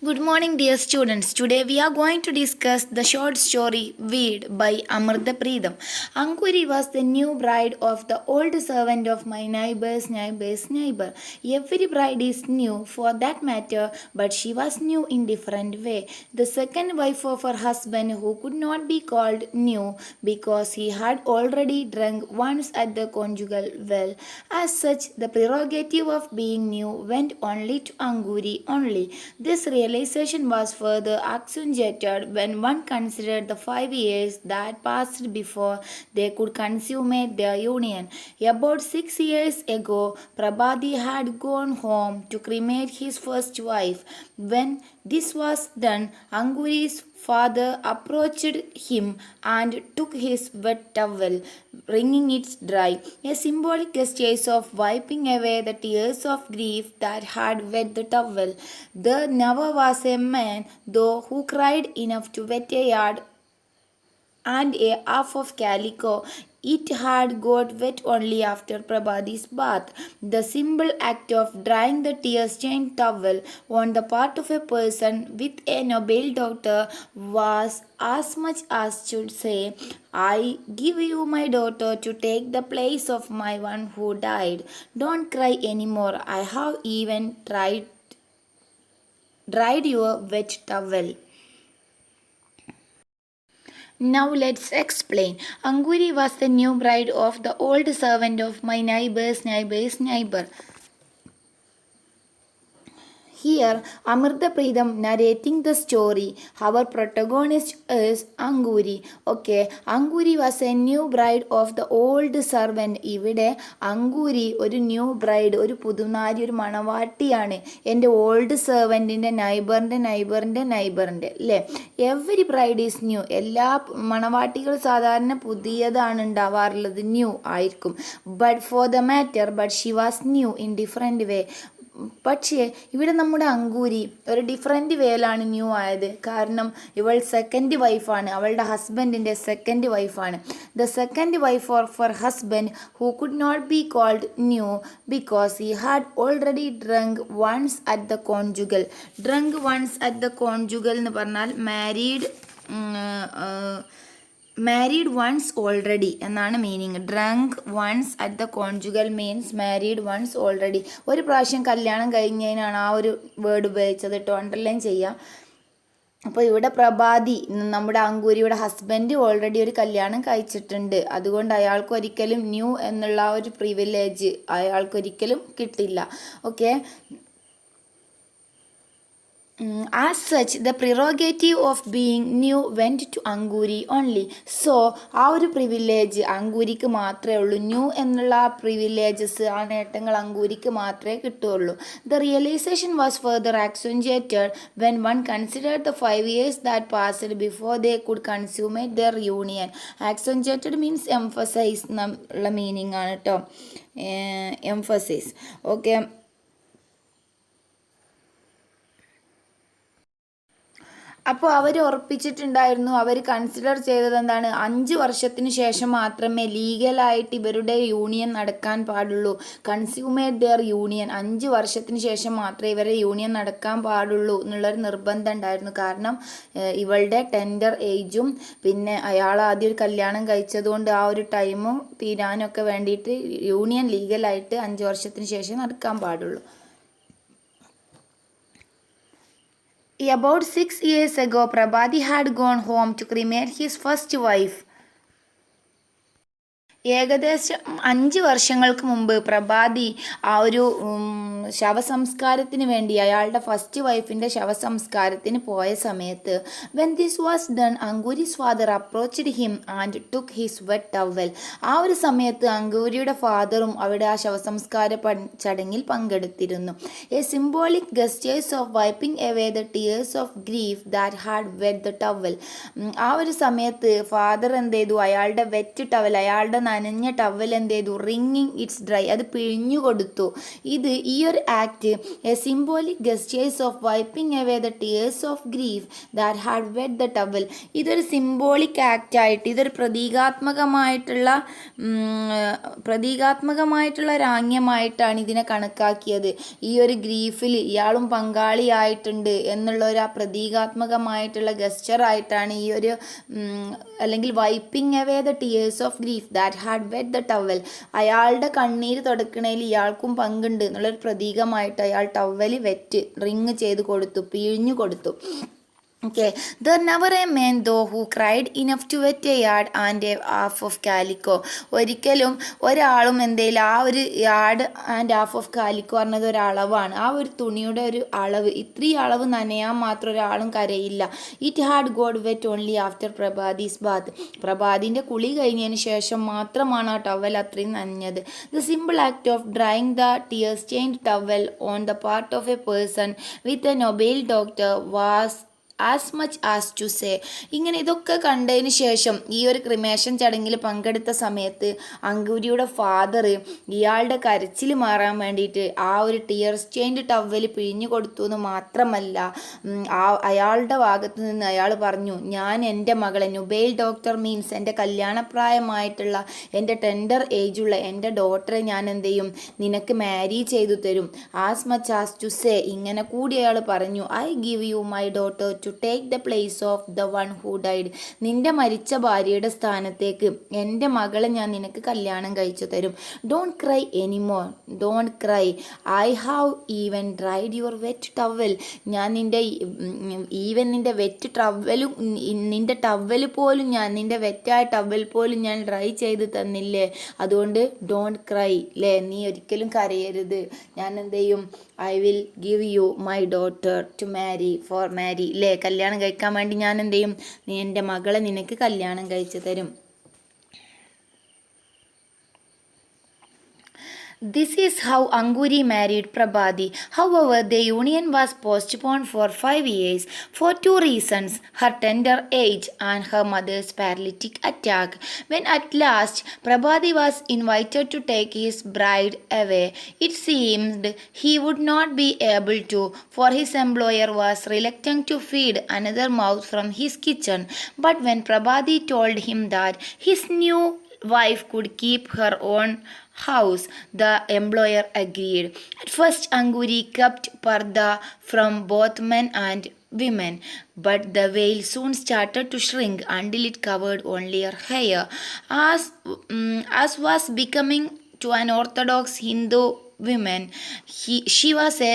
Good morning, dear students. Today we are going to discuss the short story Weed by Amrita Preetham. Ankuri was the new bride of the old servant of my neighbor's neighbor. Every bride is new for that matter, but she was new in different way. The second wife of her husband, who could not be called new because he had already drunk once at the conjugal well. As such, the prerogative of being new went only to Anguri only. This realization was further accentuated when one considered the 5 years that passed before they could consummate their union. About 6 years ago, Prabhati had gone home to cremate his first wife. When this was done, Anguri's father approached him and took his wet towel, wringing it dry, a symbolic gesture of wiping away the tears of grief that had wet the towel. There never was a man, though, who cried enough to wet a yard and a half of calico. It had got wet only after Prabhati's bath. The simple act of drying the tear-stained towel on the part of a person with a noble daughter was as much as should say, I give you my daughter to take the place of my one who died. Don't cry anymore. I have even dried your wet towel. Now let's explain. Anguri was the new bride of the old servant of my neighbor's neighbor. Here, Amrita Preetham narrating the story. Our protagonist is Anguri. Okay, Anguri was a new bride of the old servant. ഇവിടെ അങ്കൂരി ഒരു new bride, ഒരു പുതുനാരി, ഒരു മണവാട്ടിയാണ്. എൻ്റെ old സെർവൻറ്റിൻ്റെ നൈബറിൻ്റെ അല്ലേ? Every bride is new. എല്ലാ മണവാട്ടികൾ സാധാരണ പുതിയതാണ് ഉണ്ടാവാറുള്ളത്, new ആയിരിക്കും. But she was new in different വേ. പക്ഷേ ഇവിടെ നമ്മുടെ അങ്കൂരി ഒരു ഡിഫറെൻ്റ് വേയിലാണ് ന്യൂ ആയത്. കാരണം ഇവൾ സെക്കൻഡ് വൈഫാണ്, അവളുടെ ഹസ്ബൻഡിൻ്റെ സെക്കൻഡ് വൈഫാണ്. The second wife of her husband who could not be called new because he had already drunk once at the conjugal. Drunk once at the conjugal എന്ന് പറഞ്ഞാൽ മാരീഡ് വൺസ് ഓൾറെഡി എന്നാണ് meaning. Drunk once at the conjugal means married once already. ഒരു പ്രാവശ്യം കല്യാണം കഴിഞ്ഞതിനാണ് ആ ഒരു word ഉപയോഗിച്ചത് കേട്ടോ, അണ്ടർലൈൻ ചെയ്യാം. അപ്പോൾ ഇവിടെ പ്രഭാതി, നമ്മുടെ അങ്കൂരിയുടെ ഹസ്ബൻഡ് ഓൾറെഡി ഒരു കല്യാണം കഴിച്ചിട്ടുണ്ട്. അതുകൊണ്ട് അയാൾക്കൊരിക്കലും ന്യൂ എന്നുള്ള ആ ഒരു പ്രിവിലേജ് അയാൾക്കൊരിക്കലും കിട്ടില്ല. Okay, as such, the prerogative of being new went to Anguri only. So, ആ ഒരു പ്രിവിലേജ് അങ്കൂരിക്ക് മാത്രമേ ഉള്ളൂ. ന്യൂ എന്നുള്ള ആ പ്രിവിലേജസ്, ആ നേട്ടങ്ങൾ അങ്കൂരിക്ക് മാത്രമേ കിട്ടുകയുള്ളൂ. The realization was further accentuated when one considered the 5 years that passed before they could consummate their union. Accentuated means emphasize എന്നുള്ള മീനിങ് ആണ് കേട്ടോ, emphasis. ഓക്കെ, അപ്പോൾ അവർ ഉറപ്പിച്ചിട്ടുണ്ടായിരുന്നു, അവർ കൺസിഡർ ചെയ്തത് എന്താണ്, 5 വർഷത്തിന് ശേഷം മാത്രമേ ലീഗലായിട്ട് ഇവരുടെ യൂണിയൻ നടക്കാൻ പാടുള്ളൂ. കൺസ്യൂമേറ്റ് ദെയർ യൂണിയൻ, 5 വർഷത്തിന് ശേഷം മാത്രമേ ഇവരെ യൂണിയൻ നടക്കാൻ പാടുള്ളൂ എന്നുള്ളൊരു നിർബന്ധം ഉണ്ടായിരുന്നു. കാരണം ഇവളുടെ ടെൻഡർ ഏജും പിന്നെ അയാൾ ആദ്യം ഒരു കല്യാണം കഴിച്ചതുകൊണ്ട് ആ ഒരു ടൈമും തീരാനൊക്കെ വേണ്ടിയിട്ട് യൂണിയൻ ലീഗലായിട്ട് 5 വർഷത്തിന് ശേഷം നടക്കാൻ പാടുള്ളൂ. About 6 years ago, Prabhati had gone home to cremate his first wife. ഏകദേശം 5 വർഷങ്ങൾക്ക് മുമ്പ് പ്രഭാതി ആ ഒരു ശവസംസ്കാരത്തിന് വേണ്ടി അയാളുടെ ഫസ്റ്റ് വൈഫിൻ്റെ ശവസംസ്കാരത്തിന് പോയ സമയത്ത് when this was done, Anguri's father approached him and took his wet towel. ആ ഒരു സമയത്ത് അങ്കൂരിയുടെ ഫാദറും അവിടെ ആ ശവസംസ്കാര ചടങ്ങിൽ പങ്കെടുത്തിരുന്നു. A symbolic gestures of wiping away the tears of grief that had wet the towel. ആ ഒരു സമയത്ത് ഫാദർ എന്ത് ചെയ്തു, അയാളുടെ വെറ്റ് ടവൽ, അയാളുടെ നനഞ്ഞ ടവൽ എന്ത് ചെയ്തു, റിങ്ങിങ് ഇറ്റ്സ് ഡ്രൈ, അത് പിഴിഞ്ഞു കൊടുത്തു. ഈ ഒരു other act a symbolic gestures of wiping away the tears of grief that had wet the towel. ഇതൊരു സിംബോളിക് ആക്റ്റ് ആയിട്ട്, ഇതൊരു പ്രതീകാത്മകമായിട്ടുള്ള രാജ്യമായിട്ടാണ് ഇതിനെ കണക്കാക്കിയത്. ഈ ഒരു ഗ്രീഫിൽ ഇയാളും പങ്കാളിയായിട്ടുണ്ട് എന്നുള്ള ഒരു ആ പ്രതീകാത്മകമായിട്ടുള്ള ഗസ്റ്ററായിട്ടാണ് ഈ ഒരു അല്ലെങ്കിൽ wiping away the tears of grief that had wet the towel, അയാളുടെ കണ്ണീര് തുടക്കണേൽ ഇയാൾക്കും പങ്കുണ്ട് എന്നുള്ളൊരു പ്രതീകമായിട്ട് അയാൾ ടവല് വെറ്റ് റിങ് ചെയ്ത് കൊടുത്തു, പിഴിഞ്ഞു കൊടുത്തു. Okay, there never a man though who cried enough to wet a yard and a half of calico. ഒരിക്കലും ഒരാളും എന്തെങ്കിലും ആ ഒരു yard and half of calico പറഞ്ഞത് ഒരളവാണ്, ആ ഒരു തുണിയുടെ ഒരു അളവ്, ഇത്രയും അളവ് നനയാൻ മാത്രം ഒരാളും കരയില്ല. It had got wet only after Prabhati's bath. പ്രഭാതിൻ്റെ കുളി കഴിഞ്ഞതിന് ശേഷം മാത്രമാണ് ആ ടവൽ അത്രയും നനഞ്ഞത്. The simple act of drying the tear stained towel on the part of a person with a noble doctor was as much as to say. ഇങ്ങനെ ഇതൊക്കെ കണ്ടതിന് ശേഷം ഈ ഒരു ക്രിമേഷൻ ചടങ്ങിൽ പങ്കെടുത്ത സമയത്ത് അങ്കുരിയുടെ ഫാദർ ഇയാളുടെ കരച്ചിൽ മാറാൻ വേണ്ടിയിട്ട് ആ ഒരു ടിയർ സ്റ്റെയിൻഡ് ടവൽ പിഴിഞ്ഞു കൊടുത്തു എന്ന് മാത്രമല്ല, അയാളുടെ ഭാഗത്ത് നിന്ന് അയാൾ പറഞ്ഞു, ഞാൻ എൻ്റെ മകളെ, നുബേൽ ഡോക്ടർ മീൻസ് എൻ്റെ കല്യാണപ്രായമായിട്ടുള്ള എൻ്റെ ടെൻഡർ ഏജുള്ള എൻ്റെ ഡോട്ടറെ ഞാൻ എന്ത് ചെയ്യും, നിനക്ക് മാരി ചെയ്തു തരും. As much as to say, ഇങ്ങനെ കൂടി അയാൾ പറഞ്ഞു, I give you my daughter to take the place of the one who died. നിന്റെ മരിച്ച ഭാര്യയുടെ സ്ഥാനത്തേക്ക് എൻ്റെ മകളെ ഞാൻ നിനക്ക് കല്യാണം കഴിച്ചു തരും. Don't cry anymore, don't cry, I have even dried your wet towel. ഞാൻ നിൻ്റെ നിൻ്റെ വെറ്റ് ടവലും, നിൻ്റെ ടവൽ പോലും ഞാൻ, നിൻ്റെ വെറ്റായ ടവൽ പോലും ഞാൻ ഡ്രൈ ചെയ്ത് തന്നില്ലേ, അതുകൊണ്ട് ഡോണ്ട് ക്രൈ അല്ലേ, നീ ഒരിക്കലും കരയരുത്. ഞാൻ എന്ത് ചെയ്യും, I will give you my daughter to marry for marry അല്ലേ, കല്യാണം കഴിക്കാൻ വേണ്ടി ഞാൻ എന്ത് ചെയ്യും, നീ എൻ്റെ മകളെ നിനക്ക് കല്യാണം കഴിച്ചു തരും. This is how Anguri married Prabhati. However, the union was postponed for 5 years for two reasons: her tender age and her mother's paralytic attack. When at last Prabhati was invited to take his bride away, it seemed he would not be able to, for his employer was reluctant to feed another mouth from his kitchen. But when Prabhati told him that his new wife could keep her own house, the employer agreed. At first Anguri kept parda from both men and women, but the veil soon started to shrink until it covered only her hair. As was becoming to an orthodox Hindu woman, she was a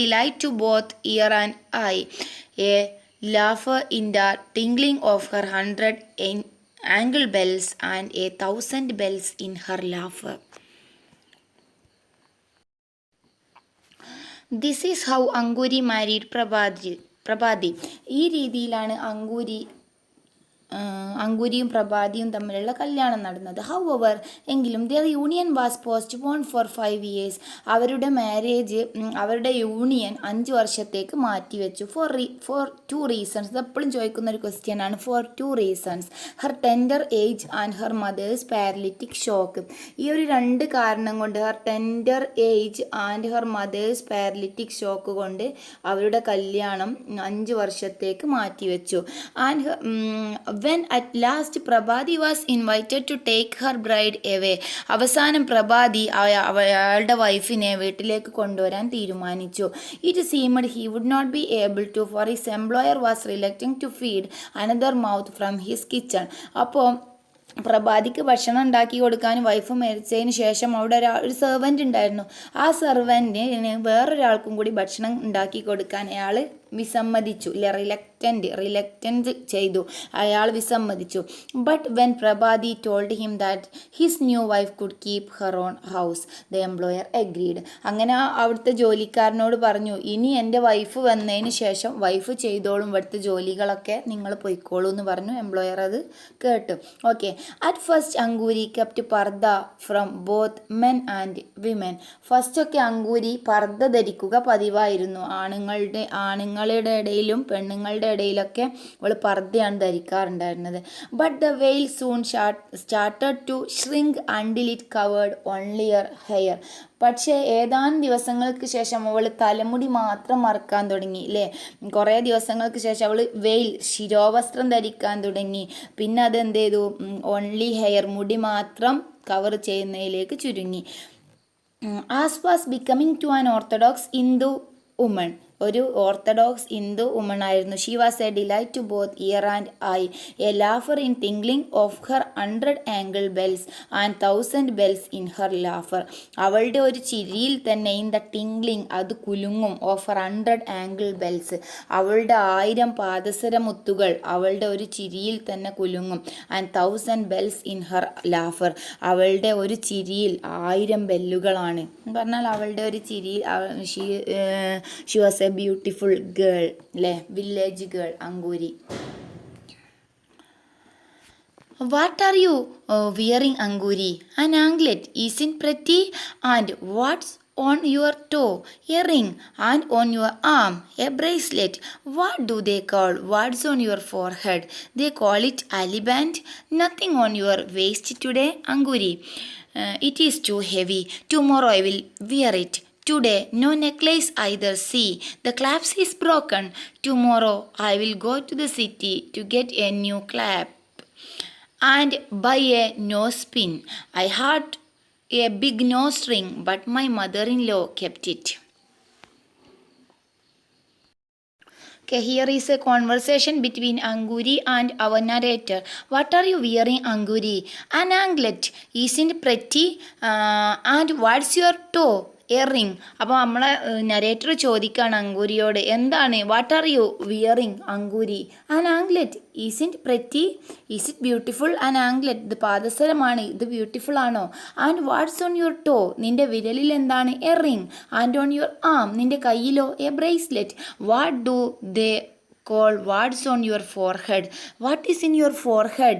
delight to both ear and eye, a laugher in the tingling of her 100 angle bells and 1,000 bells in her laughter. This is how Anguri married Prabhati. ഈ രീതിയിലാണ് അങ്കുരിയും പ്രഭാതിയും തമ്മിലുള്ള കല്യാണം നടന്നത്. However, എങ്കിലും their union was postpone for 5 years. അവരുടെ marriage, അവരുടെ union 5 വർഷത്തേക്ക് മാറ്റിവെച്ചു. For 2 reasons. ഇത് എപ്പോഴും ചോദിക്കുന്ന ഒരു ക്വസ്റ്റ്യൻ ആണ്. For 2 reasons. Her tender age and her mother's paralytic shock. ഈ ഒരു 2 കാരണം കൊണ്ട്, her tender age and her mother's paralytic shock കൊണ്ട് അവരുടെ കല്യാണം 5 വർഷത്തേക്ക് മാറ്റിവെച്ചു. And when at last Prabhati was invited to take her bride away, അവസാനം പ്രഭാതി അയാളുടെ വൈഫിനെ വീട്ടിലേക്ക് കൊണ്ടുവരാൻ തീരുമാനിച്ചു. It seemed he would not be able to, for his employer was reluctant to feed another mouth from his kitchen. അപ്പോൾ പ്രഭാതിക്ക് ഭക്ഷണം ഉണ്ടാക്കി കൊടുക്കാൻ വൈഫ് മരിച്ചതിന് ശേഷം അവിടെ ഒരു സെർവൻ്റ് ഉണ്ടായിരുന്നു. ആ സെർവൻറ്റിന് വേറൊരാൾക്കും കൂടി ഭക്ഷണം ഉണ്ടാക്കി കൊടുക്കാൻ അയാൾ വിസമ്മതിച്ചു, ഇല്ല റിലക്റ്റൻ്റ് ചെയ്തു, അയാൾ വിസമ്മതിച്ചു. But when Prabhati told him that his new wife could keep her on house, the employer agreed. അങ്ങനെ അവിടുത്തെ ജോലിക്കാരനോട് പറഞ്ഞു, ഇനി എൻ്റെ വൈഫ് വന്നതിന് ശേഷം വൈഫ് ചെയ്തോളും ഇവിടുത്തെ ജോലികളൊക്കെ, നിങ്ങൾ പൊയ്ക്കോളൂ എന്ന് പറഞ്ഞു. എംപ്ലോയർ അത് കേട്ടു. Okay. At first Ankuri kept purdah from both men and women. ഫസ്റ്റൊക്കെ അങ്കൂരി പർദ ധരിക്കുക പതിവായിരുന്നു. ആണുങ്ങൾ പെണ്ണുങ്ങളുടെ ഇടയിലൊക്കെ അവൾ പർദ്ദയാണ് ധരിക്കാറുണ്ടായിരുന്നത്. But the veil soon started to shrink until it covered only hair. പക്ഷേ ഏതാനും ദിവസങ്ങൾക്ക് ശേഷം അവൾ തലമുടി മാത്രം മറക്കാൻ തുടങ്ങി അല്ലേ. കുറേ ദിവസങ്ങൾക്ക് ശേഷം അവൾ ശിരോവസ്ത്രം ധരിക്കാൻ തുടങ്ങി. പിന്നെ അതെന്ത് ചെയ്തു, ഓൺലി ഹെയർ, മുടി മാത്രം കവർ ചെയ്യുന്നതിലേക്ക് ചുരുങ്ങി. As was becoming to an orthodox Hindu woman, ഒരു ഓർത്തഡോക്സ് ഹിന്ദു വുമൺ ആയിരുന്നു. She was a delight to both ear and eye, a laughter in tingling of her 100 ankle bells and 1000 bells in her laughter. അവളുടെ ഒരു ചിരിയിൽ തന്നെ in the tingling, അത് കുലുങ്ങും, of her 100 ankle bells, അവളുടെ 1000 പാദസര മുത്തുകൾ അവളുടെ ഒരു ചിരിയിൽ തന്നെ കുലുങ്ങും. And 1000 bells in her laughter, അവളുടെ ഒരു ചിരിയിൽ 1000 ബെല്ലുകളാണ് പറഞ്ഞാൽ അവളുടെ ഒരു ചിരിയിൽ. She was a beautiful girl അല്ലേ, village girl Ankuri. What are you wearing, Anguri? An anklet, isn't pretty? And what's on your toe? A ring. And on your arm, a bracelet. What do they call what's on your forehead? They call it aliband. Nothing on your waist today, Anguri. It is too heavy. Tomorrow I will wear it. Today, no necklace either. See, the clasp is broken. Tomorrow, I will go to the city to get a new clasp and buy a nose pin. I had a big nose ring, but my mother-in-law kept it. Okay, here is a conversation between Anguri and our narrator. What are you wearing, Anguri? An anklet. Isn't pretty? And what's your toe? A ring. അപ്പോൾ നമ്മളെ narrator ചോദിക്കുകയാണ് അങ്കൂരിയോട്, എന്താണ് what are you wearing Ankuri? An anklet. Isn't pretty? Is it beautiful? An anklet, ഇത് പാദസരമാണ്, ഇത് beautiful ആണോ? And what's on your toe, നിൻ്റെ വിരലിൽ എന്താണ്? A ring. And on your arm, നിൻ്റെ കയ്യിലോ? A bracelet. What do they call what's on your forehead? What is in your forehead?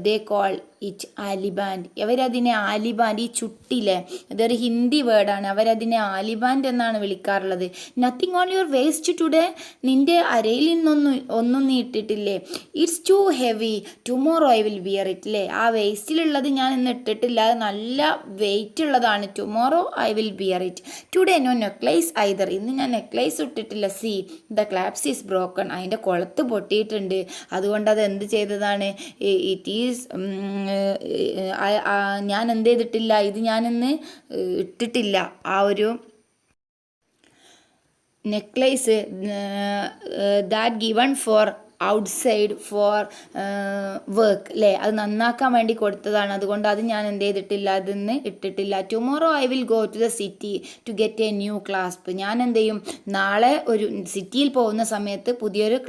They call it aliband. അവരതിനെ ആലിബാൻഡ്, ഈ ചുട്ടിലെ, ഇതൊരു ഹിന്ദി വേർഡാണ്, അവരതിനെ ആലിബാൻഡ് എന്നാണ് വിളിക്കാറുള്ളത്. Nothing on your waist today, നിൻ്റെ അരയിൽ ഒന്നും നീ ഇട്ടിട്ടില്ലേ? It's too heavy. Tomorrow I will wear it. അല്ലേ, ആ വേസ്റ്റിലുള്ളത് ഞാൻ ഇന്ന് ഇട്ടിട്ടില്ല, അത് നല്ല വെയിറ്റ് ഉള്ളതാണ്. Tomorrow I will wear it. Today no necklace either, ഇന്ന് ഞാൻ നെക്ലേസ് ഇട്ടിട്ടില്ല. See the clasp is broken, അതിൻ്റെ കുളത്ത് പൊട്ടിയിട്ടുണ്ട്, അതുകൊണ്ട് അത് എന്ത് ചെയ്തതാണ്? ഇറ്റ് ഈസ് ഞാൻ എന്ത് ചെയ്തിട്ടില്ല, ഇത് ഞാനിന്ന് ഇട്ടിട്ടില്ല. ആ ഒരു necklace that given for outside for work അല്ലേ, അത് നന്നാക്കാൻ വേണ്ടി കൊടുത്തതാണ്, അതുകൊണ്ട് അത് ഞാൻ എന്ത് ചെയ്തിട്ടില്ല, അതിന്ന് ഇട്ടിട്ടില്ല. Tomorrow I will go to the city to get a new clasp, ഞാൻ എന്ത് ചെയ്യും, നാളെ ഒരു സിറ്റിയിൽ പോകുന്ന സമയത്ത് പുതിയൊരു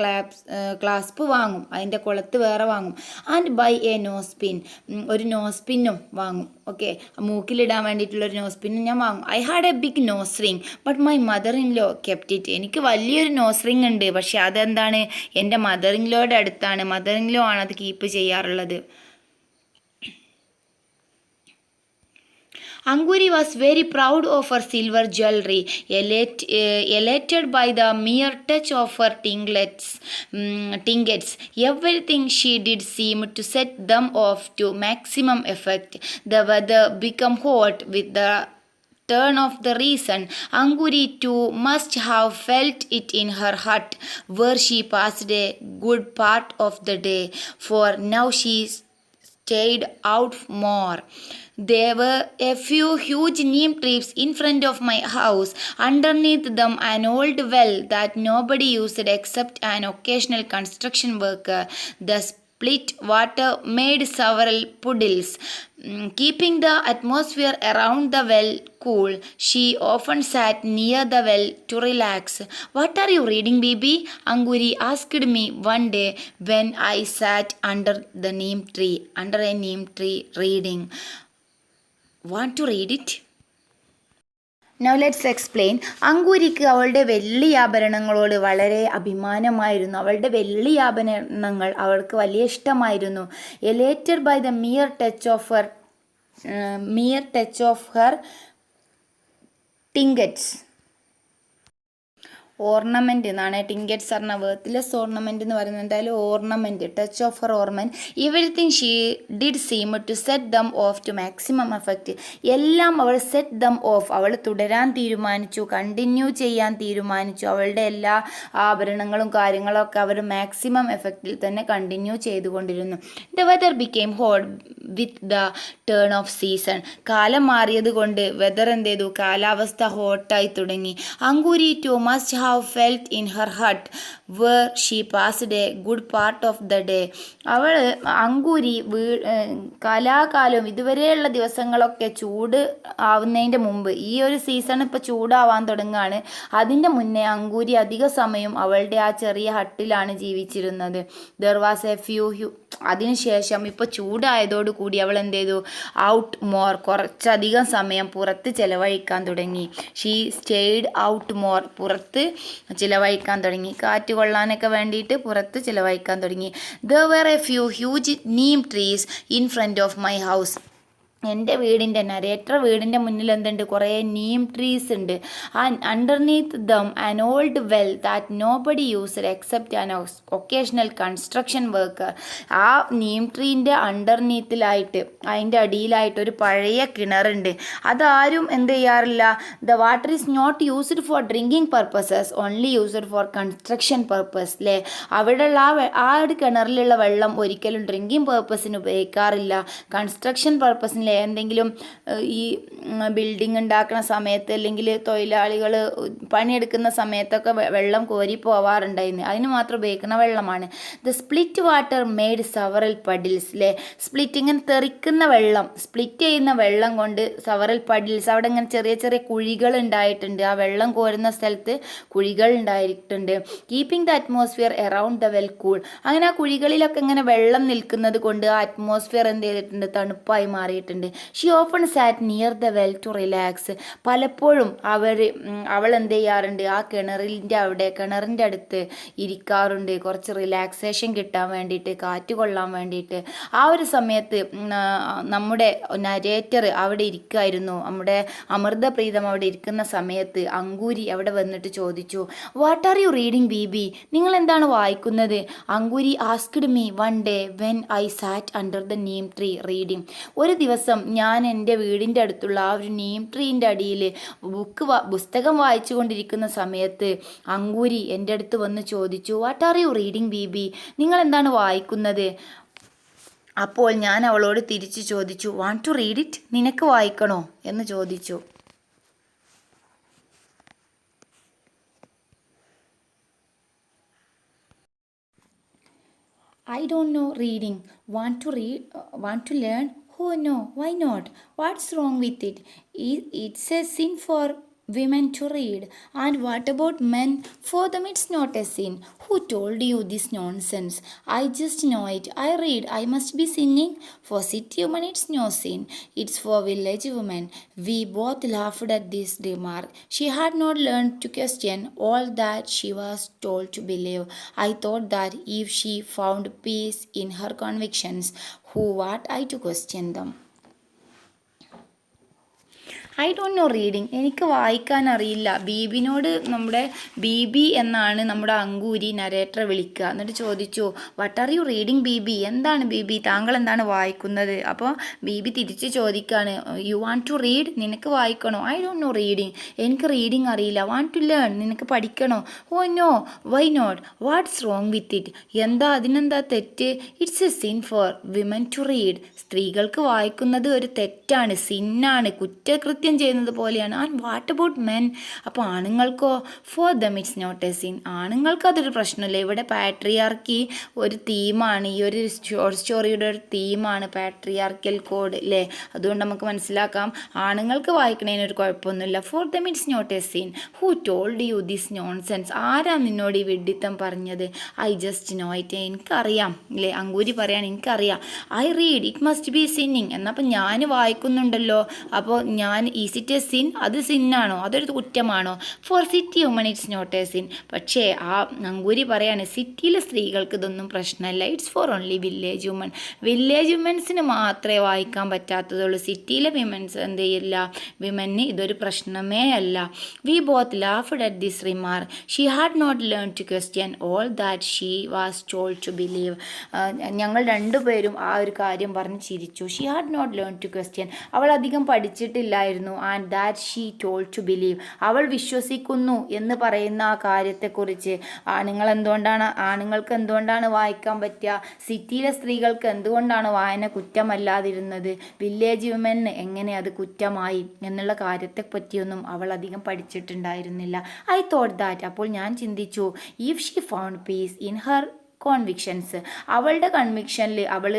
ക്ലാസ്പ് വാങ്ങും, അതിൻ്റെ കുളത്ത് വേറെ വാങ്ങും. And buy a nose pin, ഒരു നോസ് പിന്നും വാങ്ങും. ഓക്കെ, മൂക്കിലിടാൻ വേണ്ടിയിട്ടുള്ളൊരു നോസ് പിന്നും ഞാൻ വാങ്ങും. I had a big nose ring but my mother in law kept it, എനിക്ക് വലിയൊരു നോസ് റിങ് ഉണ്ട്, പക്ഷെ അതെന്താണ്, എൻ്റെ മദർ ഇൻ ലോയുടെ അടുത്താണ്, മദർ ഇൻ ലോ ആണ് അത് കീപ്പ് ചെയ്യാറുള്ളത്. Anguri was very proud of her silver jewelry, elated by the mere touch of her trinkets. Everything she did seemed to set them off to maximum effect. The weather became hot with the turn of the reason. Anguri too must have felt it in her hut, where she passed a good part of the day, for now she stayed out more. There were a few huge neem trees in front of my house. Underneath them, an old well that nobody used except an occasional construction worker. The split water made several puddles, keeping the atmosphere around the well cool. She often sat near the well to relax. What are you reading, baby? Anguri asked me one day when I sat under a neem tree reading. Want to read it? Now let's explain. അങ്കൂരിക്ക് അവളുടെ വെള്ളി ആഭരണങ്ങളോട് വളരെ അഭിമാനമായിരുന്നു. അവളുടെ വെള്ളി ആഭരണങ്ങൾ അവൾക്ക് വലിയ ഇഷ്ടമായിരുന്നു. Elated by the mere touch of her trinkets. Ornament എന്നാണ്. ടിങ്കറ്റ്സ് പറഞ്ഞ വേർത്തിലെസ് ഓർണമെൻറ്റ് എന്ന് പറയുന്നത് എന്തായാലും ornament, touch of her ornament. Everything she did seem to set them off to maximum effect. എല്ലാം അവൾ സെറ്റ് ദം ഓഫ്, അവൾ തുടരാൻ തീരുമാനിച്ചു, കണ്ടിന്യൂ ചെയ്യാൻ തീരുമാനിച്ചു. അവളുടെ എല്ലാ ആഭരണങ്ങളും കാര്യങ്ങളൊക്കെ അവർ മാക്സിമം എഫക്റ്റിൽ തന്നെ കണ്ടിന്യൂ ചെയ്തുകൊണ്ടിരുന്നു. The weather became hot with the turn of season. കാലം മാറിയത് കൊണ്ട് വെദർ എന്ത് ചെയ്തു, കാലാവസ്ഥ ഹോട്ടായി തുടങ്ങി. Ankuri too must have felt in her hut where she passed a good part of the day. അവൾ അങ്കൂരി കാലാകാലവും ഇതുവരെയുള്ള ദിവസങ്ങളൊക്കെ ചൂട് ആവുന്നതിൻ്റെ മുമ്പ്, ഈ ഒരു സീസൺ ഇപ്പോൾ ചൂടാവാൻ തുടങ്ങുകയാണ്, അതിൻ്റെ മുന്നേ അങ്കൂരി അധിക സമയം അവളുടെ ആ ചെറിയ ഹട്ടിലാണ് ജീവിച്ചിരുന്നത്. ദർ വാസ് എ ഫ്യൂ അതിനുശേഷം ഇപ്പോൾ ചൂടായതോടുകൂടി അവൾ എന്ത് ചെയ്തു, ഔട്ട് മോർ, കുറച്ചധികം സമയം പുറത്ത് ചിലവഴിക്കാൻ തുടങ്ങി. ഷീ സ്റ്റേയ്ഡ് ഔട്ട് മോർ, പുറത്ത് ചിലവഴിക്കാൻ തുടങ്ങി, കാറ്റ് കൊള്ളാനൊക്കെ വേണ്ടിയിട്ട് പുറത്ത് ചിലവഴിക്കാൻ തുടങ്ങി. There were a few huge neem trees in front of my house. എൻ്റെ വീടിൻ്റെ, നരേറ്റർ വീടിൻ്റെ മുന്നിൽ എന്തുണ്ട്, കുറേ നീം ട്രീസ് ഉണ്ട്. Underneath them an old well that nobody used except an occasional construction worker. ആ നീം ട്രീൻ്റെ അണ്ടർനീത്തിലായിട്ട്, അതിൻ്റെ അടിയിലായിട്ട് ഒരു പഴയ കിണറുണ്ട്. അതാരും എന്ത് ചെയ്യാറില്ല. The water is not used for drinking purposes, only used for construction purpose. അല്ലേ, അവിടെയുള്ള ആ ഒരു കിണറിലുള്ള വെള്ളം ഒരിക്കലും ഡ്രിങ്കിങ് പർപ്പസിന് ഉപയോഗിക്കാറില്ല, കൺസ്ട്രക്ഷൻ പർപ്പസിന് എന്തെങ്കിലും ഈ ബിൽഡിംഗ് ഉണ്ടാക്കുന്ന സമയത്ത് അല്ലെങ്കിൽ തൊഴിലാളികൾ പണിയെടുക്കുന്ന സമയത്തൊക്കെ വെള്ളം കോരി പോവാറുണ്ടായിരുന്നു, അതിന് മാത്രം ഉപയോഗിക്കുന്ന വെള്ളമാണ്. The split water made several puddles. അല്ലേ, സ്പ്ലിറ്റ് ഇങ്ങനെ തെറിക്കുന്ന വെള്ളം, സ്പ്ലിറ്റ് ചെയ്യുന്ന വെള്ളം കൊണ്ട് സവറൽ പഡിൽസ്, അവിടെ ഇങ്ങനെ ചെറിയ ചെറിയ കുഴികൾ ഉണ്ടായിട്ടുണ്ട്, ആ വെള്ളം കോരുന്ന സ്ഥലത്ത് കുഴികൾ ഉണ്ടായിട്ടുണ്ട്. Keeping the atmosphere around the well cool. അങ്ങനെ ആ കുഴികളിലൊക്കെ ഇങ്ങനെ വെള്ളം നിൽക്കുന്നത് കൊണ്ട് ആ അറ്റ്മോസ്ഫിയർ എന്ത് ചെയ്തിട്ടുണ്ട്, തണുപ്പായി മാറിയിട്ടുണ്ട്. She often sat near the well to relax. പലപ്പോഴും അവൾ എന്ത് ചെയ്യാറുണ്ട്, ആ കിണറിൻ്റെ അടുത്ത് ഇരിക്കാറുണ്ട്, കുറച്ച് റിലാക്സേഷൻ കിട്ടാൻ വേണ്ടിയിട്ട്, കാറ്റ് കൊള്ളാൻ വേണ്ടിയിട്ട്. ആ ഒരു സമയത്ത് നമ്മുടെ നരേറ്റർ അവിടെ ഇരിക്കുമായിരുന്നു, നമ്മുടെ അമൃതപ്രീതം അവിടെ ഇരിക്കുന്ന സമയത്ത് അങ്കൂരി അവിടെ വന്നിട്ട് ചോദിച്ചു, what are you reading bibi, നിങ്ങൾ എന്താണ് വായിക്കുന്നത്? Ankuri asked me one day when I sat under the neem tree reading. ഒരു ദിവസം ഞാൻ എൻ്റെ വീടിൻ്റെ അടുത്തുള്ള ആ ഒരു നീം ട്രീൻ്റെ അടിയിൽ പുസ്തകം വായിച്ചു കൊണ്ടിരിക്കുന്ന സമയത്ത് അങ്കൂരി എൻ്റെ അടുത്ത് വന്ന് ചോദിച്ചു, what are you reading bibi, നിങ്ങൾ എന്താണ് വായിക്കുന്നത്? അപ്പോൾ ഞാൻ അവളോട് തിരിച്ചു ചോദിച്ചു, വാണ്ട് ടു റീഡ് ഇറ്റ്, നിനക്ക് വായിക്കണോ എന്ന് ചോദിച്ചു. I don't know reading. Want to learn? Oh no, why not? What's wrong with it? It's a sin for women to read. And what about men? For them it's not a sin. Who told you this nonsense? I just know it. I read. I must be singing. For city women it's no sin. It's for village women. We both laughed at this remark. She had not learned to question all that she was told to believe. I thought that if she found peace in her convictions, who ought I to question them? I don't know reading, എനിക്ക് വായിക്കാൻ അറിയില്ല. ബീബിനോട് നമ്മുടെ ബീബി എന്നാണ് നമ്മുടെ അങ്കൂരി നരേറ്ററെ വിളിക്കുക. എന്നിട്ട് ചോദിച്ചു, what are you reading ബീബി, എന്താണ് ബീബി, താങ്കൾ എന്താണ് വായിക്കുന്നത്? അപ്പോൾ ബീബി തിരിച്ച് ചോദിക്കുകയാണ്, യു വാണ്ട് ടു റീഡ്, നിനക്ക് വായിക്കണോ? ഐ ഡോണ്ട് നോ റീഡിങ്, എനിക്ക് റീഡിങ് അറിയില്ല. വാണ്ട് ടു ലേൺ, നിനക്ക് പഠിക്കണോ? Oh no, why not, what's wrong with it, എന്താ അതിനെന്താ തെറ്റ്? It's a sin for women to read, സ്ത്രീകൾക്ക് വായിക്കുന്നത് ഒരു തെറ്റാണ്, സിന്നാണ്, കുറ്റകൃത്യം ചെയ്യുന്നത് പോലെയാണ്. ആൻഡ് വാട്ട് അബൌട്ട് മെൻ, അപ്പോൾ ആണുങ്ങൾക്കോ? For them it's not a sin, ആണുങ്ങൾക്ക് അതൊരു പ്രശ്നമില്ല. ഇവിടെ പാട്രിയാർക്കി ഒരു തീമാണ്, ഈ ഒരു ഷോർട്ട് സ്റ്റോറിയുടെ ഒരു തീമാണ് പാട്രിയാർക്കൽ കോഡ്, അല്ലേ? അതുകൊണ്ട് നമുക്ക് മനസ്സിലാക്കാം ആണുങ്ങൾക്ക് വായിക്കണതിനൊരു കുഴപ്പമൊന്നുമില്ല. For them it's not a sin. Who told you this nonsense, ആരാ നിന്നോട് ഈ വിഡ്ഢിത്തം പറഞ്ഞത്? ഐ ജസ്റ്റ് നോ ഇറ്റ്, എനിക്കറിയാം, അല്ലേ? അങ്കൂരി പറയാണ്, എനിക്കറിയാം. I read, it must be sinning, എന്നപ്പോൾ ഞാൻ വായിക്കുന്നുണ്ടല്ലോ, അപ്പോൾ ഈസ് ഇറ്റ് എ സിൻ? അത് സിന്നാണോ? അതൊരു കുറ്റമാണോ? For city woman it's not a sin. പക്ഷേ ആ നങ്കൂരി പറയാണ് സിറ്റിയിലെ സ്ത്രീകൾക്ക് ഇതൊന്നും പ്രശ്നമല്ല. It's for only village woman. Village വുമൻസിന് മാത്രമേ വായിക്കാൻ പറ്റാത്തതുള്ളൂ. സിറ്റിയിലെ വിമൻസ് എന്ത് ചെയ്യില്ല, വിമന് ഇതൊരു പ്രശ്നമേ അല്ല. We both laughed at this remark. She had not learn to question all that she was told to believe. ഞങ്ങൾ രണ്ടുപേരും ആ ഒരു കാര്യം പറഞ്ഞ് ചിരിച്ചു. She had not learn to question, അവൾ അധികം പഠിച്ചിട്ടില്ലായിരുന്നു. And that she told to believe, അവൾ വിശ്വസിക്കുന്നു എന്ന് പറയുന്ന ആ കാര്യത്തെക്കുറിച്ച്. ആണുങ്ങൾക്ക് എന്തുകൊണ്ടാണ് വായിക്കാൻ പറ്റുക? സിറ്റിയിലെ സ്ത്രീകൾക്ക് എന്തുകൊണ്ടാണ് വായന കുറ്റമല്ലാതിരുന്നത്? വില്ലേജ് വിമന് എങ്ങനെ അത് കുറ്റമായി എന്നുള്ള കാര്യത്തെ പറ്റിയൊന്നും അവൾ അധികം പഠിച്ചിട്ടുണ്ടായിരുന്നില്ല. ഐ തോട്ട് ദാറ്റ്, അപ്പോൾ ഞാൻ ചിന്തിച്ചു, if she found peace in her convictions, അവളുടെ കൺവിക്ഷനിൽ അവൾ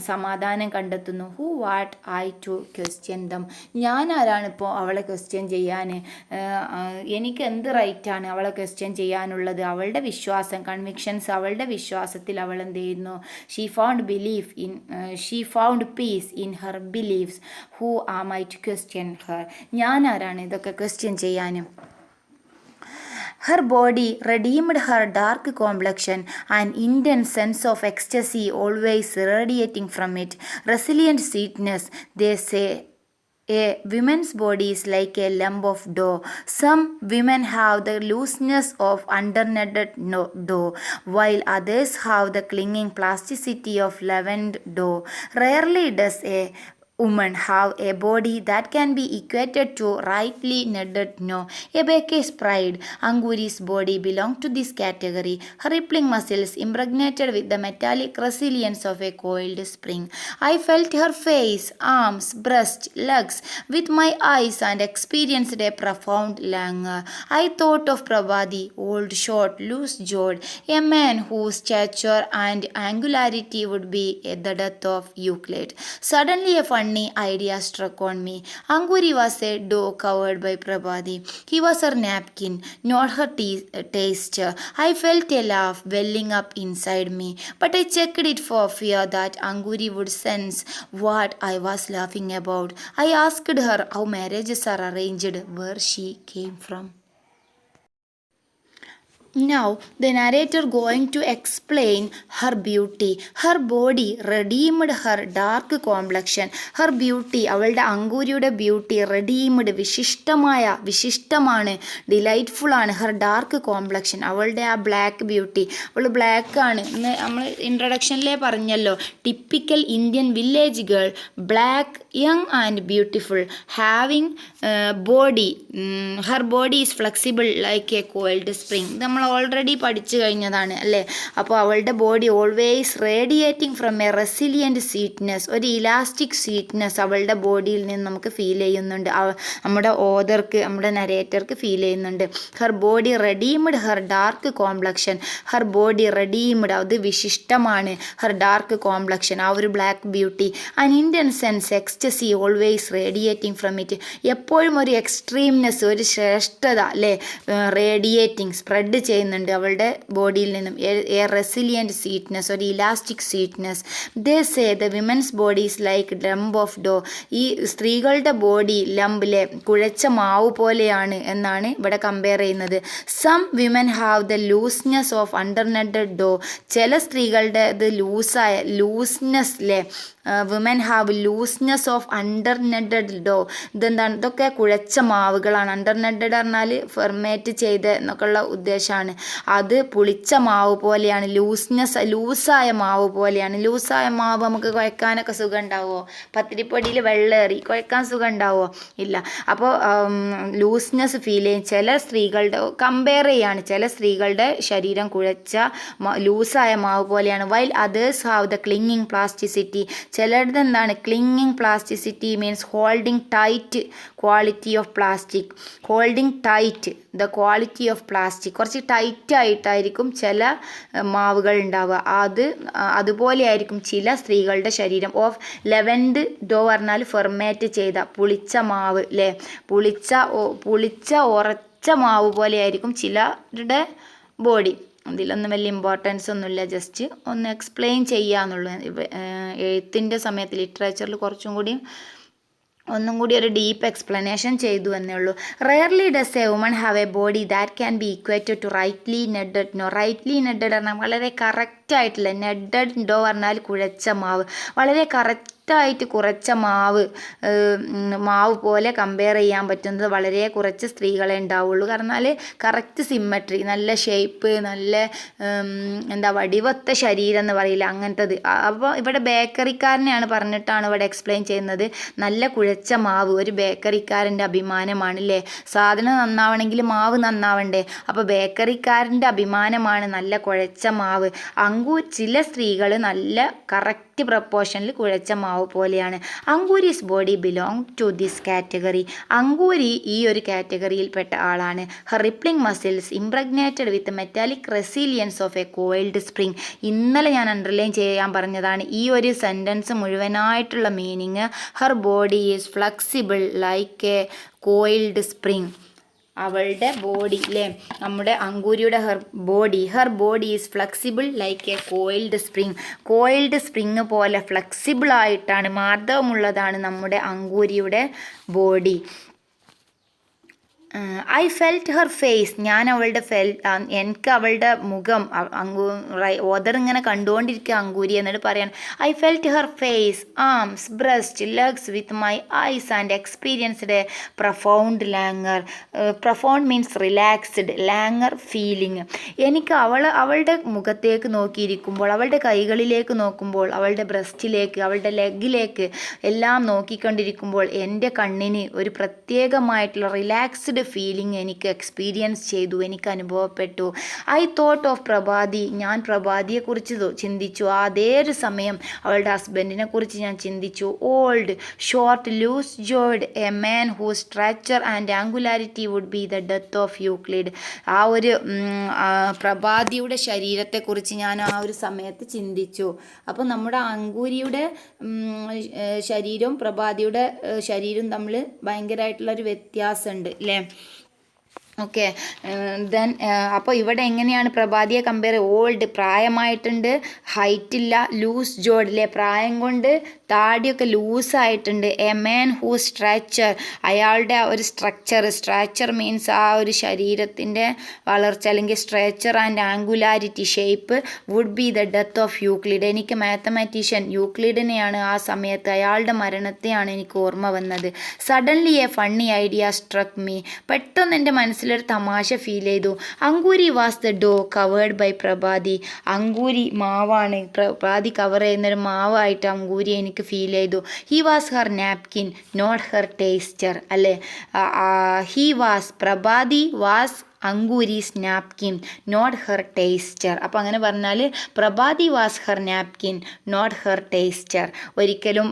സമാധാനം കണ്ടെത്തുന്നു. Who what I to question them, ഞാൻ ആരാണിപ്പോൾ അവളെ ക്വസ്റ്റ്യൻ ചെയ്യാൻ? എനിക്ക് എന്ത് റൈറ്റാണ് അവളെ ക്വസ്റ്റ്യൻ ചെയ്യാനുള്ളത്? അവളുടെ വിശ്വാസം, കൺവിക്ഷൻസ്, അവളുടെ വിശ്വാസത്തിൽ അവൾ എന്ത് ചെയ്യുന്നു? She found peace in her beliefs. Who am I to question her, ഞാൻ ആരാണ് ഇതൊക്കെ ക്വസ്റ്റ്യൻ ചെയ്യാനും? Her body redeemed her dark complexion, an intense sense of ecstasy always radiating from it. Resilient sweetness, they say. A woman's body is like a lump of dough. Some women have the looseness of underkneaded dough, while others have the clinging plasticity of leavened dough. Rarely does a women have a body that can be equated to rightly kneaded dough. A baker's pride, Anguri's body belonged to this category. Her rippling muscles impregnated with the metallic resilience of a coiled spring. I felt her face, arms, breast, legs with my eyes and experienced a profound languor. I thought of Prabhati, old, short, loose-jawed, a man whose stature and angularity would be at the death of Euclid. Suddenly a funny idea struck on me. Anguri was a dough covered by Prabhati. He was her napkin, not her taster. I felt a laugh welling up inside me, but I checked it for fear that Anguri would sense what I was laughing about. I asked her how marriages are arranged, where she came from. Now the narrator going to explain her beauty. Her body redeemed her dark complexion. Her beauty, അവളുടെ അങ്കൂരിയുടെ beauty redeemed, വിശിഷ്ടമാണ്, delightful ആണ്. Har dark complexion, അവളുടെ ആ black beauty, അവൾ black ആണ്. ഇന്ന് നമ്മൾ ഇൻട്രഡക്ഷനിലേ പറഞ്ഞല്ലോ, typical Indian village girl, black, young and beautiful, having body, her body is flexible like a cold spring. നമ്മൾ ഓൾറെഡി പഠിച്ചു കഴിഞ്ഞതാണ് അല്ലേ? അപ്പോൾ അവളുടെ body always radiating from a resilient sweetness, ഒരു ഇലാസ്റ്റിക് സ്വീറ്റ്നെസ് അവളുടെ ബോഡിയിൽ നിന്ന് നമുക്ക് ഫീൽ ചെയ്യുന്നുണ്ട്. നമ്മുടെ ഓതർക്ക്, നമ്മുടെ നരേറ്റർക്ക് ഫീൽ ചെയ്യുന്നുണ്ട്. Har body redeemed Har dark complexion. Har body redeemed, അത് വിശിഷ്ടമാണ്. ഹർ ഡാർക്ക് കോംപ്ലക്ഷൻ, ആ ഒരു black beauty. An intense sense ecstasy always radiating from it, എപ്പോഴും ഒരു എക്സ്ട്രീംനെസ്, ഒരു ശ്രേഷ്ഠത അല്ലേ, റേഡിയേറ്റിംഗ്, സ്പ്രെഡ് ചെയ്യുന്നുണ്ട് അവളുടെ ബോഡിയിൽ നിന്നും. എ റെസിലിയൻറ്റ് സ്വീറ്റ്നെസ്, ഒരു elastic sweetness. They say the women's bodies like lump of dough, ഈ സ്ത്രീകളുടെ ബോഡി ലംബിലെ കുഴച്ച മാവ് പോലെയാണ് എന്നാണ് ഇവിടെ കമ്പയർ ചെയ്യുന്നത്. Some women have the looseness of underkneaded dough, ചില സ്ത്രീകളുടെ ഇത് ലൂസ്നെസ് അല്ലേ, women have looseness of underkneaded dough. ഇതെന്താണ്? ഇതൊക്കെ കുഴച്ച മാവുകളാണ്. അണ്ടർനെഡഡ് പറഞ്ഞാൽ ഫെർമേറ്റ് ചെയ്ത് എന്നൊക്കെയുള്ള ഉദ്ദേശമാണ്. അത് പുളിച്ച മാവ് പോലെയാണ്, ലൂസായ മാവ് പോലെയാണ്. ലൂസായ മാവ് നമുക്ക് കുഴക്കാനൊക്കെ സുഖം ഉണ്ടാവുമോ? പത്തിരിപ്പൊടിയിൽ വെള്ളേറി കുഴക്കാൻ സുഖം ഉണ്ടാവുമോ? ഇല്ല. അപ്പോൾ ലൂസ്നെസ് ഫീൽ ചെയ്യും ചില സ്ത്രീകളുടെ, കമ്പയർ ചെയ്യാണ്, ചില സ്ത്രീകളുടെ ശരീരം കുഴച്ച ലൂസായ മാവ് പോലെയാണ്. While others have the clinging plasticity, ചിലരുടെ എന്താണ് clinging plasticity means holding tight quality of plastic. Holding tight the quality of plastic, കുറച്ച് ടൈറ്റ് ആയിട്ടായിരിക്കും ചില മാവുകൾ ഉണ്ടാവുക. അതുപോലെ ആയിരിക്കും ചില സ്ത്രീകളുടെ ശരീരം. ഓഫ് ലെവൻഡ് ഡോ പറഞ്ഞാൽ ഫെർമേറ്റ് ചെയ്ത പുളിച്ച മാവ് അല്ലേ, പുളിച്ച ഉറച്ച മാവ് പോലെ ആയിരിക്കും ചിലരുടെ ബോഡി. ഇതിലൊന്നും വലിയ ഇമ്പോർട്ടൻസ് ഒന്നുമില്ല, ജസ്റ്റ് ഒന്ന് എക്സ്പ്ലെയിൻ ചെയ്യാന്നുള്ളൂ. എഴുത്തിൻ്റെ സമയത്ത് ലിറ്ററേച്ചറിൽ കുറച്ചും കൂടി ഒന്നും കൂടി ഒരു ഡീപ്പ് എക്സ്പ്ലനേഷൻ ചെയ്തു എന്നേ ഉള്ളൂ. Rarely does a woman have a body that can be equated to rightly kneaded no. Rightly kneaded പറഞ്ഞാൽ വളരെ കറക്റ്റായിട്ടുള്ള, നെഡഡ് ഡോ പറഞ്ഞാൽ കുഴച്ച മാവ്, വളരെ കറക്റ്റായിട്ട് കുറച്ച മാവ് പോലെ കമ്പയർ ചെയ്യാൻ പറ്റുന്നത് വളരെ കുറച്ച് സ്ത്രീകളെ ഉണ്ടാവുള്ളൂ. കാരണം കറക്റ്റ് സിമ്മട്രി, നല്ല ഷേപ്പ്, നല്ല എന്താ വടിവൊത്ത ശരീരം എന്ന് പറയില്ല, അങ്ങനത്തത്. അപ്പോൾ ഇവിടെ ബേക്കറിക്കാരനെയാണ് പറഞ്ഞിട്ടാണ് ഇവിടെ എക്സ്പ്ലെയിൻ ചെയ്യുന്നത്. നല്ല കുഴച്ച മാവ് ഒരു ബേക്കറിക്കാരൻ്റെ അഭിമാനമാണ് അല്ലേ. സാധനം നന്നാവണമെങ്കിൽ മാവ് നന്നാവണ്ടേ. അപ്പോൾ ബേക്കറിക്കാരൻ്റെ അഭിമാനമാണ് നല്ല കുഴച്ച മാവ്. ചില സ്ത്രീകൾ നല്ല കറക്റ്റ് പ്രപ്പോർഷനിൽ കുഴച്ച മാവ് പോലെയാണ്. Ankuri's body belong to this category. അങ്കൂരി ഈ ഒരു കാറ്റഗറിയിൽപ്പെട്ട ആളാണ്. Her rippling muscles impregnated with metallic resilience of a coiled spring. ഇന്നലെ ഞാൻ അണ്ടർലൈൻ ചെയ്യാൻ പറഞ്ഞതാണ് ഈ ഒരു സെൻറ്റൻസ് മുഴുവനായിട്ടുള്ള meaning. Her body is flexible like a coiled spring. അവളുടെ ബോഡി അല്ലേ, നമ്മുടെ അങ്കൂരിയുടെ her body is flexible like a coiled spring. Coiled spring പോലെ ഫ്ലെക്സിബിളായിട്ടാണ്, മാർദ്ദവമുള്ളതാണ് നമ്മുടെ അങ്കൂരിയുടെ body. I felt her face. ഞാൻ അവളുടെ എനിക്ക് അവളുടെ മുഖം, ഓദർ കണ്ടുകൊണ്ടിരിക്കുക അങ്കൂരി എന്നിട്ട് പറയാണ് I felt her face, arms, breast, legs with my eyes and experienced a profound languor. Profound means relaxed, languor feeling. എനിക്ക് അവളുടെ മുഖത്തേക്ക് നോക്കിയിരിക്കുമ്പോൾ, അവളുടെ കൈകളിലേക്ക് നോക്കുമ്പോൾ, അവളുടെ ബ്രസ്റ്റിലേക്ക്, അവളുടെ ലെഗിലേക്ക് എല്ലാം നോക്കിക്കൊണ്ടിരിക്കുമ്പോൾ എൻ്റെ കണ്ണിന് ഒരു പ്രത്യേകമായിട്ടുള്ള റിലാക്സ്ഡ് ഫീലിംഗ് എനിക്ക് എക്സ്പീരിയൻസ് ചെയ്തു, എനിക്ക് അനുഭവപ്പെട്ടു. I thought of Prabhati. ഞാൻ പ്രഭാതിയെക്കുറിച്ച് ചിന്തിച്ചു. അതേ ഒരു സമയം അവളുടെ ഹസ്ബൻഡിനെ കുറിച്ച് ഞാൻ ചിന്തിച്ചു. Old, short, loose jowled, a man whose structure and angularity would be the death of Euclid. ആ ഒരു പ്രഭാതിയുടെ ശരീരത്തെക്കുറിച്ച് ഞാൻ ആ ഒരു സമയത്ത് ചിന്തിച്ചു. അപ്പോൾ നമ്മുടെ അങ്കൂരിയുടെ ശരീരവും പ്രഭാതിയുടെ ശരീരവും തമ്മിൽ ഭയങ്കരമായിട്ടുള്ളൊരു വ്യത്യാസമുണ്ട് അല്ലേ. ഓക്കെ, ദെൻ അപ്പോൾ ഇവിടെ എങ്ങനെയാണ് പ്രഭാതിയെ കമ്പയർ? ഓൾഡ്, പ്രായമായിട്ടുണ്ട്, ഹൈറ്റ് ഇല്ല, ലൂസ് ജോഡിലെ, പ്രായം കൊണ്ട് താടിയൊക്കെ ലൂസായിട്ടുണ്ട്. എ മാൻ ഹൂ സ്ട്രക്ചർ, അയാളുടെ ഒരു സ്ട്രക്ചർ മീൻസ് ആ ഒരു ശരീരത്തിൻ്റെ വളർച്ച, അല്ലെങ്കിൽ structure and angularity, shape, would be the death of Euclid. എനിക്ക് മാത്തമാറ്റീഷ്യൻ യൂക്ലിഡിനെയാണ് ആ സമയത്ത്, അയാളുടെ മരണത്തെയാണ് എനിക്ക് ഓർമ്മ വന്നത്. Suddenly a funny idea struck me. പെട്ടെന്ന് എൻ്റെ മനസ്സിലൊരു തമാശ ഫീൽ ചെയ്തു. Ankuri was the dough covered by Prabhati. അങ്കൂരി മാവാണ്, പ്രഭാതി കവർ ചെയ്യുന്നൊരു മാവായിട്ട് അങ്കൂരി എനിക്ക് ഫീൽ ചെയ്തു. He was her napkin not her taster അല്ലേ. Prabhati was Ankuri's napkin not her taster. അപ്പോൾ അങ്ങനെ പറഞ്ഞാൽ Prabhati was her napkin not her taster. ഒരിക്കലും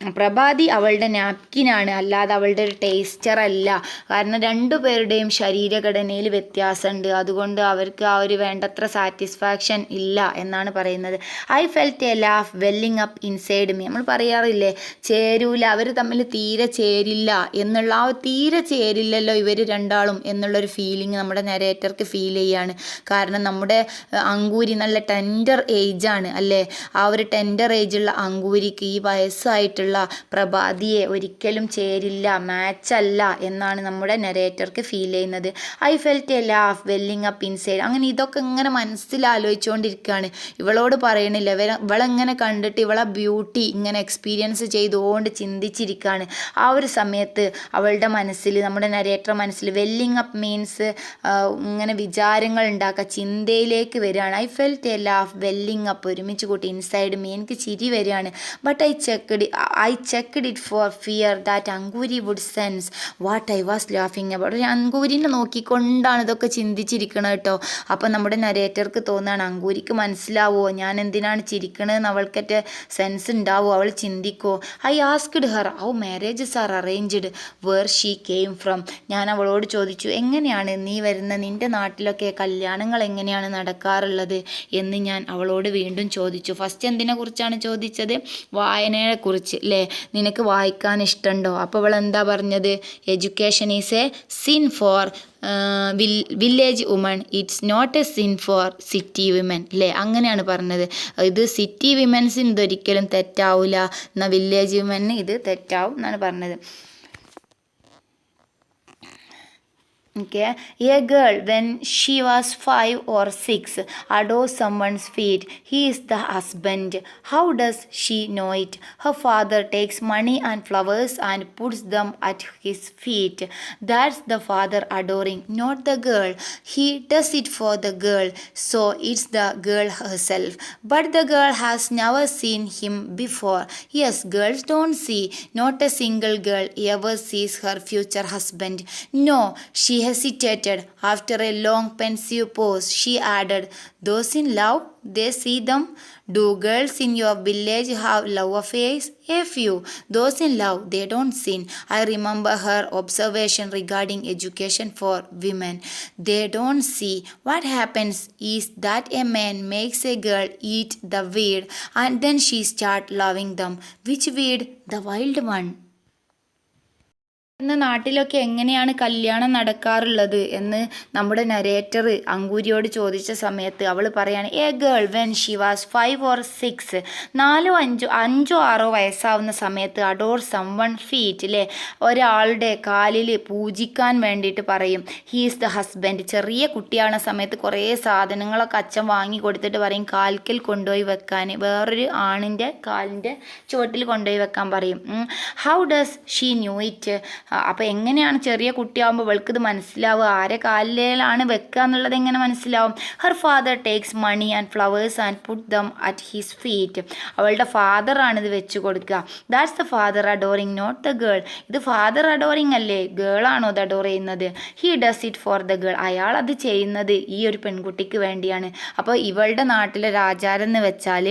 പ്രഭാതി അവളുടെ നാപ്കിനാണ്, അല്ലാതെ അവളുടെ ഒരു ടേസ്റ്റർ അല്ല. കാരണം രണ്ടുപേരുടെയും ശരീരഘടനയിൽ വ്യത്യാസമുണ്ട്, അതുകൊണ്ട് അവർക്ക് ആ ഒരു വേണ്ടത്ര സാറ്റിസ്ഫാക്ഷൻ ഇല്ല എന്നാണ് പറയുന്നത്. I felt a laugh welling up inside me. നമ്മൾ പറയാറില്ലേ ചേരൂല, അവർ തമ്മിൽ തീരെ ചേരില്ല എന്നുള്ള, ആ തീരെ ചേരില്ലല്ലോ ഇവർ രണ്ടാളും എന്നുള്ളൊരു ഫീലിംഗ് നമ്മുടെ നരേറ്റർക്ക് ഫീൽ ചെയ്യാണ്. കാരണം നമ്മുടെ അങ്കൂരി നല്ല ടെൻഡർ ഏജാണ് അല്ലേ. ആ ഒരു ടെൻഡർ ഏജുള്ള അങ്കൂരിക്ക് ഈ വയസ്സായിട്ടുള്ള പ്രഭാതിയെ ഒരിക്കലും ചേരില്ല, മാച്ചല്ല എന്നാണ് നമ്മുടെ നരേറ്റർക്ക് ഫീൽ ചെയ്യുന്നത്. I felt a laugh welling up inside. അങ്ങനെ ഇതൊക്കെ ഇങ്ങനെ മനസ്സിലാലോചിച്ചുകൊണ്ടിരിക്കുകയാണ്. ഇവളോട് പറയണില്ല, ഇവളെങ്ങനെ കണ്ടിട്ട് ഇവളെ ബ്യൂട്ടി ഇങ്ങനെ എക്സ്പീരിയൻസ് ചെയ്തുകൊണ്ട് ചിന്തിച്ചിരിക്കുകയാണ്. ആ ഒരു സമയത്ത് അവളുടെ മനസ്സിൽ, നമ്മുടെ നരേറ്റർ മനസ്സിൽ, വെല്ലിങ് അപ്പ് മീൻസ് ഇങ്ങനെ വിചാരങ്ങൾ ഉണ്ടാക്കുക, ചിന്തയിലേക്ക് വരികയാണ്. I felt a laugh welling up, ഒരുമിച്ച് കൂട്ടി, ഇൻസൈഡ് മീ, എനിക്ക് ചിരി വരികയാണ്. But I checked it for fear that Ankuri would sense what I was ലാഫിങ് അബൌട്ട്. ഒരു അങ്കൂരിനെ നോക്കിക്കൊണ്ടാണ് ഇതൊക്കെ ചിന്തിച്ചിരിക്കണത് കേട്ടോ. അപ്പം നമ്മുടെ നരേറ്റർക്ക് തോന്നുകയാണ് അങ്കൂരിക്ക് മനസ്സിലാവുമോ ഞാൻ എന്തിനാണ് ചിരിക്കണതെന്ന്, അവൾക്കറ്റ സെൻസ് ഉണ്ടാവുമോ, അവൾ ചിന്തിക്കോ. I asked her how marriages are arranged where she came from. ഞാൻ അവളോട് ചോദിച്ചു എങ്ങനെയാണ് നീ വരുന്ന, നിൻ്റെ നാട്ടിലൊക്കെ കല്യാണങ്ങൾ എങ്ങനെയാണ് നടക്കാറുള്ളത് എന്ന് ഞാൻ അവളോട് വീണ്ടും ചോദിച്ചു. ഫസ്റ്റ് എന്തിനെ കുറിച്ചാണ് ചോദിച്ചത്? വായനയെക്കുറിച്ച് അല്ലേ, നിനക്ക് വായിക്കാൻ ഇഷ്ടമുണ്ടോ? അപ്പോൾ അവൾ എന്താ പറഞ്ഞത്? Education is a sin for village woman, it's not a sin for city women അല്ലേ, അങ്ങനെയാണ് പറഞ്ഞത്. ഇത് സിറ്റി വിമൻസിന് ഇതൊരിക്കലും തെറ്റാവില്ല, എന്നാൽ വില്ലേജ് വിമന് ഇത് തെറ്റാവും എന്നാണ് പറഞ്ഞത്. Okay, a girl when she was 5 or 6 adores someone's feet. He is the husband. How does she know it? Her father takes money and flowers and puts them at his feet. That's the father adoring, not the girl. He does it for the girl, so it's the girl herself. But the girl has never seen him before. Yes, girls don't see. Not a single girl ever sees her future husband. No, she hesitated. After a long pensive pause, she added, those in love, they see them. Do girls in your village have love affairs? A few. Those in love, they don't sin. I remember her observation regarding education for women. They don't see. What happens is that a man makes a girl eat the weed and then she starts loving them. Which weed? The wild one. ഇന്ന് നാട്ടിലൊക്കെ എങ്ങനെയാണ് കല്യാണം നടക്കാറുള്ളത് എന്ന് നമ്മുടെ narrator അങ്കൂരിയോട് ചോദിച്ച സമയത്ത് അവൾ പറയാണ്, A girl when she was 5 or 6, 4, 5, 6 വയസ്സാവുന്ന സമയത്ത് അഡോർ സംവൺ ഫീറ്റ് അല്ലേ, ഒരാളുടെ കാലിൽ പൂജിക്കാൻ വേണ്ടിയിട്ട് പറയും. He is the husband. ചെറിയ കുട്ടിയാവുന്ന സമയത്ത് കുറേ സാധനങ്ങളൊക്കെ അച്ഛൻ വാങ്ങി കൊടുത്തിട്ട് പറയും കാൽക്കൽ കൊണ്ടുപോയി വെക്കാൻ, വേറൊരു ആണിൻ്റെ കാലിൻ്റെ ചുവട്ടിൽ കൊണ്ടുപോയി വെക്കാൻ പറയും. How does she new it? അപ്പോൾ എങ്ങനെയാണ് ചെറിയ കുട്ടിയാകുമ്പോൾ അവൾക്കിത് മനസ്സിലാവുക? ആരെ കാലിലാണ് വെക്കുക എന്നുള്ളത് എങ്ങനെ മനസ്സിലാവും? Her father takes money and flowers and put them at his feet. അവളുടെ ഫാദറാണ് ഇത് വെച്ച് കൊടുക്കുക. That's the father adoring, not the girl. ഇത് ഫാദർ അഡോറിങ് അല്ലേ, ഗേളാണോ ഇത് അഡോർ ചെയ്യുന്നത്? He does it for the girl. അയാൾ അത് ചെയ്യുന്നത് ഈ ഒരു പെൺകുട്ടിക്ക് വേണ്ടിയാണ്. അപ്പോൾ ഇവളുടെ നാട്ടിലെ ആചാരം എന്ന് വെച്ചാൽ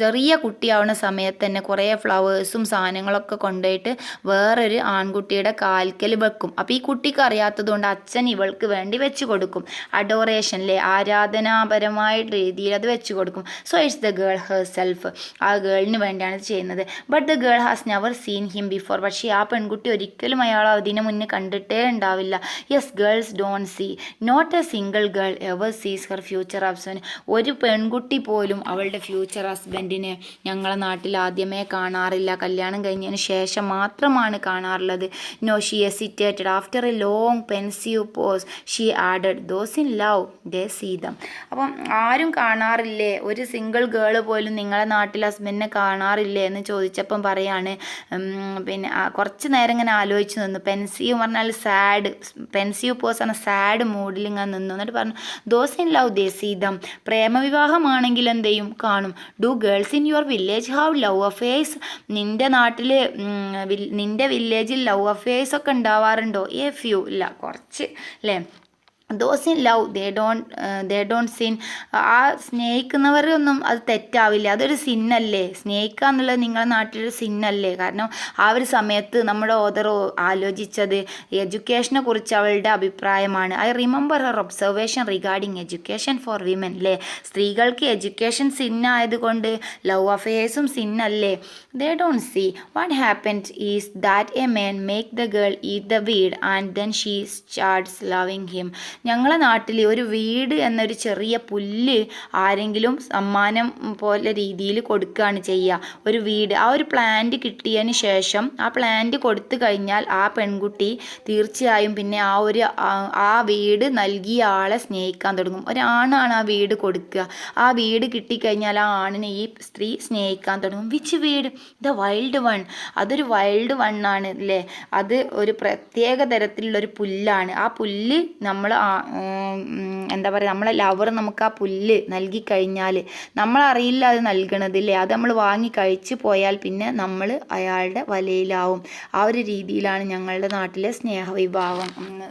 ചെറിയ കുട്ടിയാവുന്ന സമയത്ത് തന്നെ കുറേ ഫ്ലവേഴ്സും സാധനങ്ങളൊക്കെ കൊണ്ടുപോയിട്ട് വേറൊരു ആൺകുട്ടിയുടെ കാൽക്കൽ വെക്കും. അപ്പോൾ ഈ കുട്ടിക്ക് അറിയാത്തത് കൊണ്ട് അച്ഛൻ ഇവൾക്ക് വേണ്ടി വെച്ച് കൊടുക്കും. അഡോറേഷനിലെ ആരാധനാപരമായ രീതിയിൽ അത് വെച്ച് കൊടുക്കും. So it's the girl herself. ആ ഗേളിന് വേണ്ടിയാണ് ഇത് ചെയ്യുന്നത്. But the girl has never seen him before. പക്ഷേ ആ പെൺകുട്ടി ഒരിക്കലും അയാൾ അതിന് മുന്നേ കണ്ടിട്ടേ ഉണ്ടാവില്ല. Yes, girls don't see. Not a single girl ever sees her future husband. ഒരു പെൺകുട്ടി പോലും അവളുടെ ഫ്യൂച്ചർ ഹസ്ബൻഡിനെ ഞങ്ങളെ നാട്ടിൽ ആദ്യമേ കാണാറില്ല, കല്യാണം കഴിഞ്ഞതിന് ശേഷം മാത്രമാണ് കാണാറുള്ളത്. No, she hesitated. After a long pensive pause, she added, those in love, they see them. അപ്പം ആരും കാണാറില്ലേ, ഒരു സിംഗിൾ ഗേൾ പോലും നിങ്ങളെ നാട്ടിൽ ഹസ്ബൻഡിനെ കാണാറില്ലേ എന്ന് ചോദിച്ചപ്പം പറയാണ്, പിന്നെ കുറച്ച് നേരം ഇങ്ങനെ ആലോചിച്ച് നിന്നു. പെൻസീവ് പറഞ്ഞാൽ സാഡ്, പെൻസീവ് പോസ് ആണ്, സാഡ് മൂഡിൽ ഇങ്ങനെ നിന്നു. എന്നിട്ട് പറഞ്ഞു, those in love they see them. പ്രേമവിവാഹമാണെങ്കിൽ എന്ത് ചെയ്യും? കാണും. Do girls in your village have love affairs? നിൻ്റെ നാട്ടിൽ, നിൻ്റെ വില്ലേജിൽ ലവ് അഫെയർസ് ഒക്കെ ഉണ്ടാവാറുണ്ടോ? A few. ഇല്ല, കുറച്ച് അല്ലേ. Those in love they don't sin. ആ സ്നേഹിക്കുന്നവരൊന്നും അത് തെറ്റാവില്ല, അതൊരു സിന്നല്ലേ. സ്നേഹിക്കുക എന്നുള്ളത് നിങ്ങളുടെ നാട്ടിലൊരു സിന്നല്ലേ. കാരണം ആ ഒരു സമയത്ത് നമ്മുടെ ഓദർ ആലോചിച്ചത് എഡ്യൂക്കേഷനെ കുറിച്ച് അവളുടെ അഭിപ്രായമാണ്. I remember her observation regarding education for women അല്ലേ. സ്ത്രീകൾക്ക് എഡ്യൂക്കേഷൻ സിന്നായതുകൊണ്ട് ലവ് അഫെയേഴ്സും സിന്നല്ലേ. They don't see. What happened is that a man make the girl eat the weed and then she starts loving him. ഞങ്ങളെ നാട്ടിൽ ഒരു വീട് എന്നൊരു ചെറിയ പുല്ല് ആരെങ്കിലും സമ്മാനം പോലെ രീതിയിൽ കൊടുക്കുകയാണ് ചെയ്യുക. ഒരു വീട്, ആ ഒരു പ്ലാന്റ് കിട്ടിയതിന് ശേഷം ആ പ്ലാന്റ് കൊടുത്തു കഴിഞ്ഞാൽ ആ പെൺകുട്ടി തീർച്ചയായും പിന്നെ ആ വീട് നൽകിയ ആളെ സ്നേഹിക്കാൻ തുടങ്ങും. ഒരാണാണ് ആ വീട് കൊടുക്കുക. ആ വീട് കിട്ടിക്കഴിഞ്ഞാൽ ആ ആണിനെ ഈ സ്ത്രീ സ്നേഹിക്കാൻ തുടങ്ങും. വിച്ച് വീട്? The wild one. അതൊരു വൈൽഡ് വൺ ആണ് അല്ലേ. അത് ഒരു പ്രത്യേക തരത്തിലുള്ളൊരു പുല്ലാണ്. ആ പുല്ല് നമ്മൾ എന്താ പറയുക, നമ്മളെ ലവർ നമുക്ക് ആ പുല്ല് നൽകിക്കഴിഞ്ഞാൽ നമ്മളറിയില്ല അത് നൽകണതില്ലേ, അത് നമ്മൾ വാങ്ങി കഴിച്ച് പോയാൽ പിന്നെ നമ്മൾ അയാളുടെ വലയിലാവും. ആ ഒരു രീതിയിലാണ് ഞങ്ങളുടെ നാട്ടിലെ സ്നേഹവിവാഹങ്ങൾ.